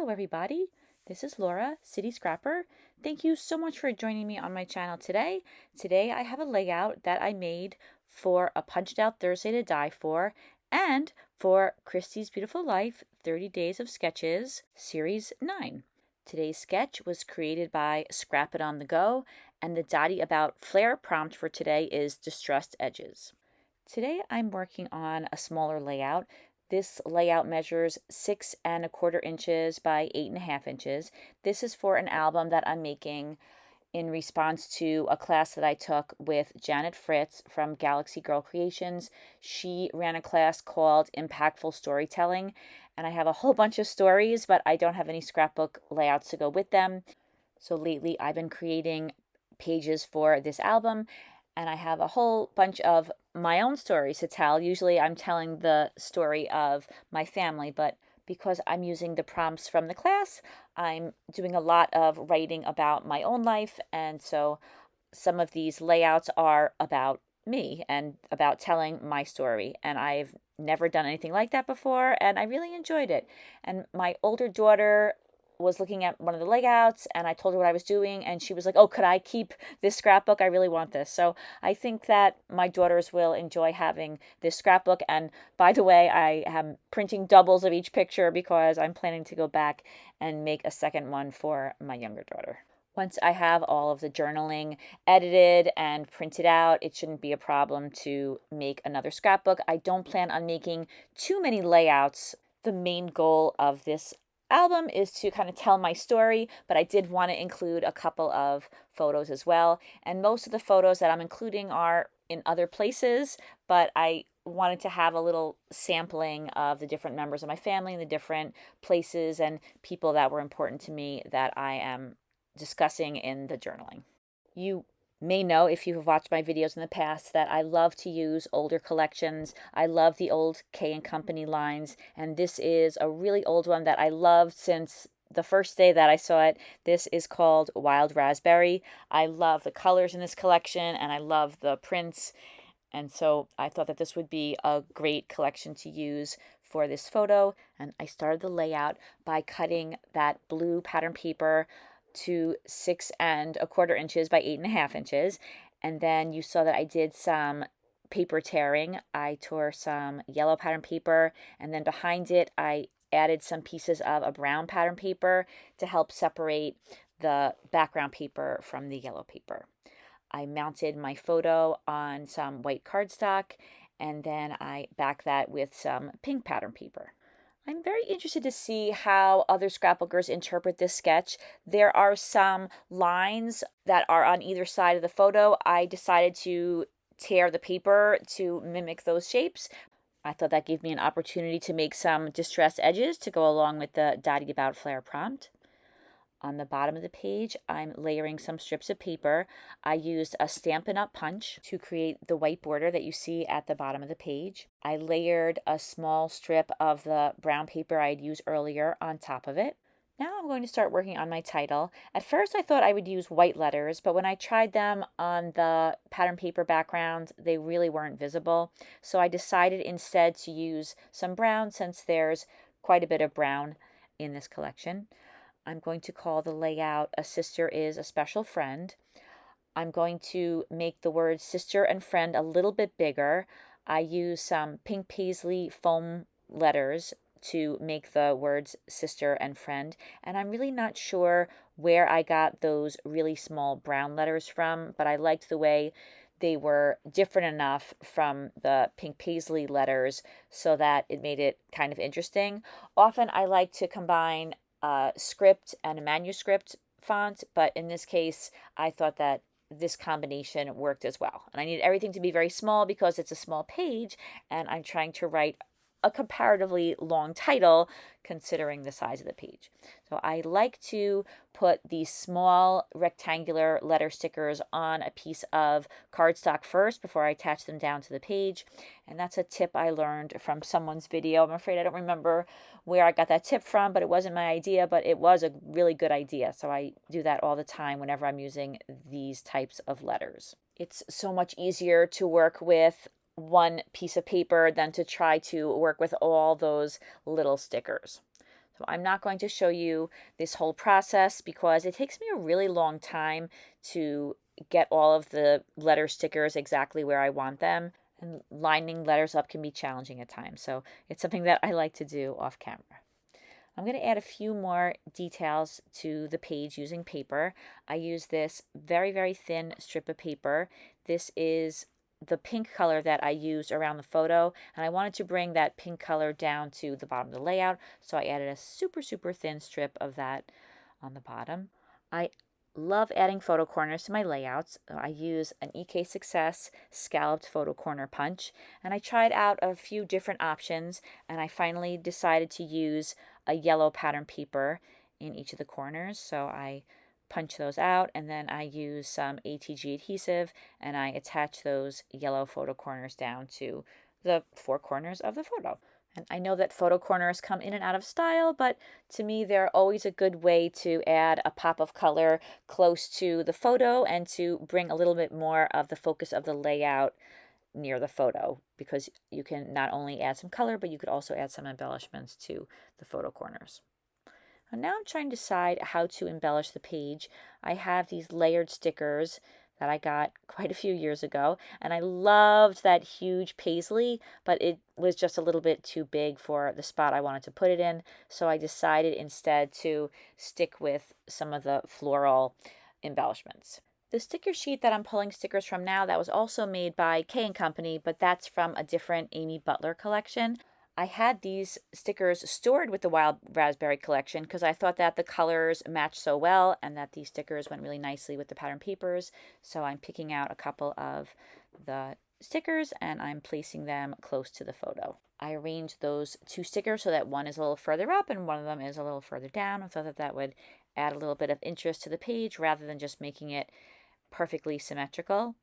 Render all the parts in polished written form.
Hello everybody, this is Laura, City Scrapper. Thank you so much for joining me on my channel today. Today I have a layout that I made for a Punched Out Thursday to Die For and for Christy's Beautiful Life 30 Days of Sketches Series 9. Today's sketch was created by Scrap It On The Go, and the Dotty About Flair prompt for today is Distressed Edges. Today I'm working on a smaller layout. This layout measures 6¼ inches by 8½ inches. This is for an album that I'm making in response to a class that I took with Janet Fritz from Galaxy Girl Creations. She ran a class called Impactful Storytelling, and I have a whole bunch of stories, but I don't have any scrapbook layouts to go with them. So lately I've been creating pages for this album, and I have a whole bunch of my own stories to tell. Usually I'm telling the story of my family, but because I'm using the prompts from the class, I'm doing a lot of writing about my own life, and so some of these layouts are about me and about telling my story, and I've never done anything like that before, and I really enjoyed it. And my older daughter was looking at one of the layouts, and I told her what I was doing, and she was like, oh, could I keep this scrapbook? I really want this. So I think that my daughters will enjoy having this scrapbook. And by the way, I am printing doubles of each picture because I'm planning to go back and make a second one for my younger daughter. Once I have all of the journaling edited and printed out, it shouldn't be a problem to make another scrapbook. I don't plan on making too many layouts. The main goal of this album is to kind of tell my story, but I did want to include a couple of photos as well. And most of the photos that I'm including are in other places, but I wanted to have a little sampling of the different members of my family and the different places and people that were important to me that I am discussing in the journaling. You may know, if you have watched my videos in the past, that I love to use older collections. I love the old K & Company lines, and this is a really old one that I loved since the first day that I saw it. This is called Wild Raspberry. I love the colors in this collection, and I love the prints, and so I thought that this would be a great collection to use for this photo. And I started the layout by cutting that blue pattern paper to 6¼ inches by 8½ inches. And then you saw that I did some paper tearing. I tore some yellow pattern paper, and then behind it I added some pieces of a brown pattern paper to help separate the background paper from the yellow paper. I mounted my photo on some white cardstock, and then I backed that with some pink pattern paper. I'm very interested to see how other scrapbookers interpret this sketch. There are some lines that are on either side of the photo. I decided to tear the paper to mimic those shapes. I thought that gave me an opportunity to make some distressed edges to go along with the Dotty About Flair prompt. On the bottom of the page, I'm layering some strips of paper. I used a Stampin' Up punch to create the white border that you see at the bottom of the page. I layered a small strip of the brown paper I had used earlier on top of it. Now I'm going to start working on my title. At first I thought I would use white letters, but when I tried them on the pattern paper background, they really weren't visible. So I decided instead to use some brown, since there's quite a bit of brown in this collection. I'm going to call the layout A Sister Is a Special Friend. I'm going to make the words sister and friend a little bit bigger. I use some pink Paislee foam letters to make the words sister and friend, and I'm really not sure where I got those really small brown letters from, but I liked the way they were different enough from the pink Paislee letters so that it made it kind of interesting. Often I like to combine a script and a manuscript font, but in this case I thought that this combination worked as well. And I need everything to be very small because it's a small page and I'm trying to write a comparatively long title considering the size of the page. So I like to put these small rectangular letter stickers on a piece of cardstock first before I attach them down to the page. And that's a tip I learned from someone's video. I'm afraid I don't remember where I got that tip from, but it wasn't my idea, but it was a really good idea. So I do that all the time whenever I'm using these types of letters. It's so much easier to work with one piece of paper than to try to work with all those little stickers. So I'm not going to show you this whole process because it takes me a really long time to get all of the letter stickers exactly where I want them. And lining letters up can be challenging at times. So it's something that I like to do off camera. I'm going to add a few more details to the page using paper. I use this very, very thin strip of paper. This is the pink color that I used around the photo, and I wanted to bring that pink color down to the bottom of the layout, so I added a super, super thin strip of that on the bottom. I love adding photo corners to my layouts. I use an EK Success scalloped photo corner punch, and I tried out a few different options, and I finally decided to use a yellow pattern paper in each of the corners. So I punch those out, and then I use some ATG adhesive, and I attach those yellow photo corners down to the four corners of the photo. And I know that photo corners come in and out of style, but to me they're always a good way to add a pop of color close to the photo and to bring a little bit more of the focus of the layout near the photo, because you can not only add some color, but you could also add some embellishments to the photo corners. And now I'm trying to decide how to embellish the page. I have these layered stickers that I got quite a few years ago, and I loved that huge Paislee, but it was just a little bit too big for the spot I wanted to put it in, so I decided instead to stick with some of the floral embellishments. The sticker sheet that I'm pulling stickers from now, that was also made by K & Company, but that's from a different Amy Butler collection. I had these stickers stored with the Wild Raspberry collection because I thought that the colors matched so well and that these stickers went really nicely with the pattern papers. So I'm picking out a couple of the stickers and I'm placing them close to the photo. I arranged those two stickers so that one is a little further up and one of them is a little further down. I thought that that would add a little bit of interest to the page rather than just making it perfectly symmetrical.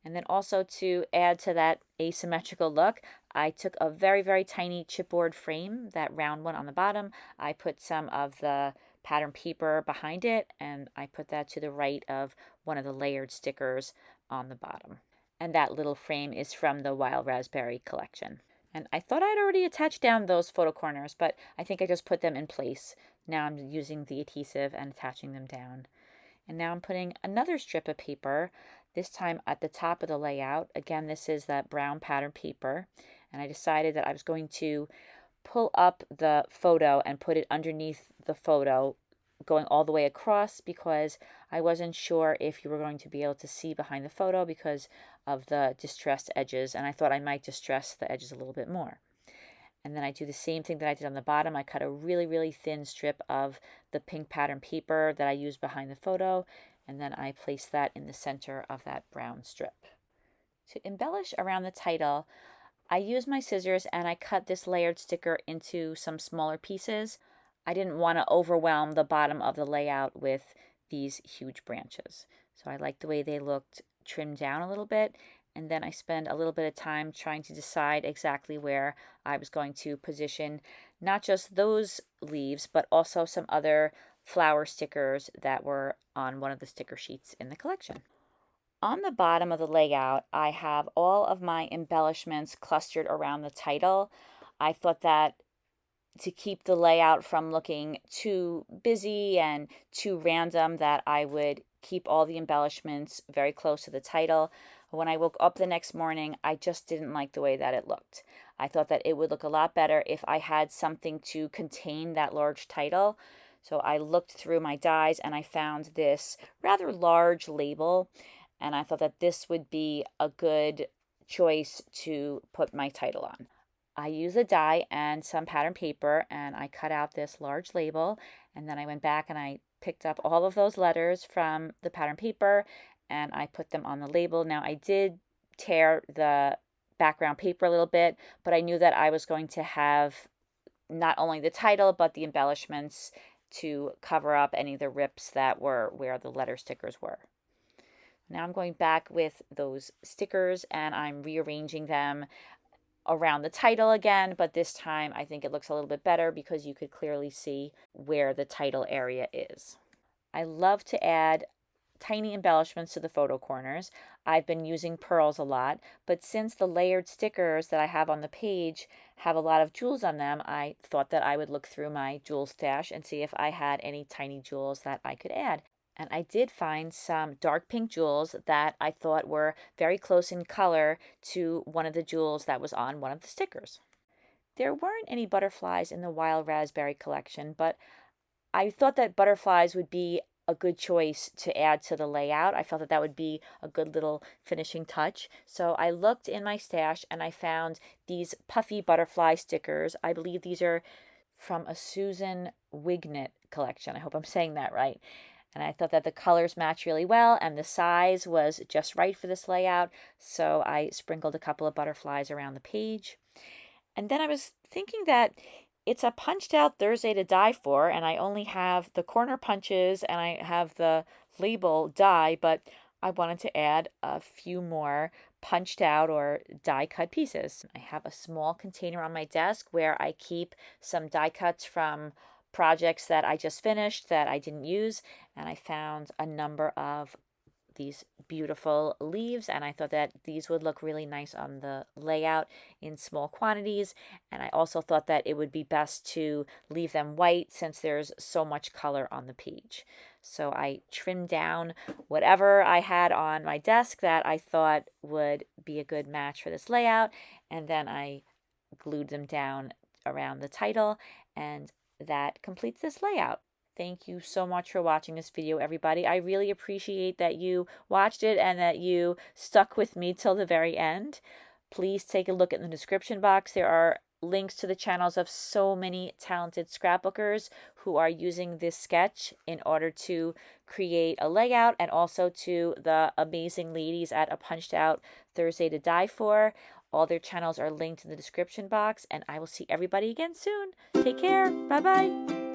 And then also to add to that asymmetrical look, I took a very, very tiny chipboard frame, that round one on the bottom. I put some of the pattern paper behind it, and I put that to the right of one of the layered stickers on the bottom. And that little frame is from the Wild Raspberry collection. And I thought I'd already attached down those photo corners, but I think I just put them in place. Now I'm using the adhesive and attaching them down. And now I'm putting another strip of paper, this time at the top of the layout. Again, this is that brown pattern paper. And I decided that I was going to pull up the photo and put it underneath the photo, going all the way across, because I wasn't sure if you were going to be able to see behind the photo because of the distressed edges. And I thought I might distress the edges a little bit more. And then I do the same thing that I did on the bottom. I cut a really, really thin strip of the pink pattern paper that I used behind the photo, and then I place that in the center of that brown strip. To embellish around the title, I used my scissors and I cut this layered sticker into some smaller pieces. I didn't want to overwhelm the bottom of the layout with these huge branches. So I liked the way they looked trimmed down a little bit. And then I spend a little bit of time trying to decide exactly where I was going to position not just those leaves, but also some other flower stickers that were on one of the sticker sheets in the collection. On the bottom of the layout, I have all of my embellishments clustered around the title. I thought that to keep the layout from looking too busy and too random, that I would keep all the embellishments very close to the title. When I woke up the next morning, I just didn't like the way that it looked. I thought that it would look a lot better if I had something to contain that large title. So I looked through my dies and I found this rather large label, and I thought that this would be a good choice to put my title on. I used a die and some pattern paper and I cut out this large label, and then I went back and I picked up all of those letters from the pattern paper and I put them on the label. Now I did tear the background paper a little bit, but I knew that I was going to have not only the title but the embellishments to cover up any of the rips that were where the letter stickers were. Now I'm going back with those stickers and I'm rearranging them around the title again, but this time I think it looks a little bit better because you could clearly see where the title area is. I love to add tiny embellishments to the photo corners. I've been using pearls a lot, but since the layered stickers that I have on the page have a lot of jewels on them, I thought that I would look through my jewel stash and see if I had any tiny jewels that I could add. And I did find some dark pink jewels that I thought were very close in color to one of the jewels that was on one of the stickers. There weren't any butterflies in the wild raspberry collection, but I thought that butterflies would be a good choice to add to the layout. I felt that that would be a good little finishing touch. So I looked in my stash and I found these puffy butterfly stickers. I believe these are from a Susan Wignet collection. I hope I'm saying that right. And I thought that the colors match really well and the size was just right for this layout. So I sprinkled a couple of butterflies around the page. And then I was thinking that it's a punched out Thursday to die for, and I only have the corner punches and I have the label die, but I wanted to add a few more punched out or die cut pieces. I have a small container on my desk where I keep some die cuts from projects that I just finished that I didn't use, and I found a number of these beautiful leaves, and I thought that these would look really nice on the layout in small quantities, and I also thought that it would be best to leave them white since there's so much color on the page. So I trimmed down whatever I had on my desk that I thought would be a good match for this layout, and then I glued them down around the title, and that completes this layout. Thank you so much for watching this video, everybody. I really appreciate that you watched it and that you stuck with me till the very end. Please take a look at the description box. There are links to the channels of so many talented scrapbookers who are using this sketch in order to create a layout, and also to the amazing ladies at A Punched Out Thursday to Die For. All their channels are linked in the description box, and I will see everybody again soon. Take care. Bye-bye.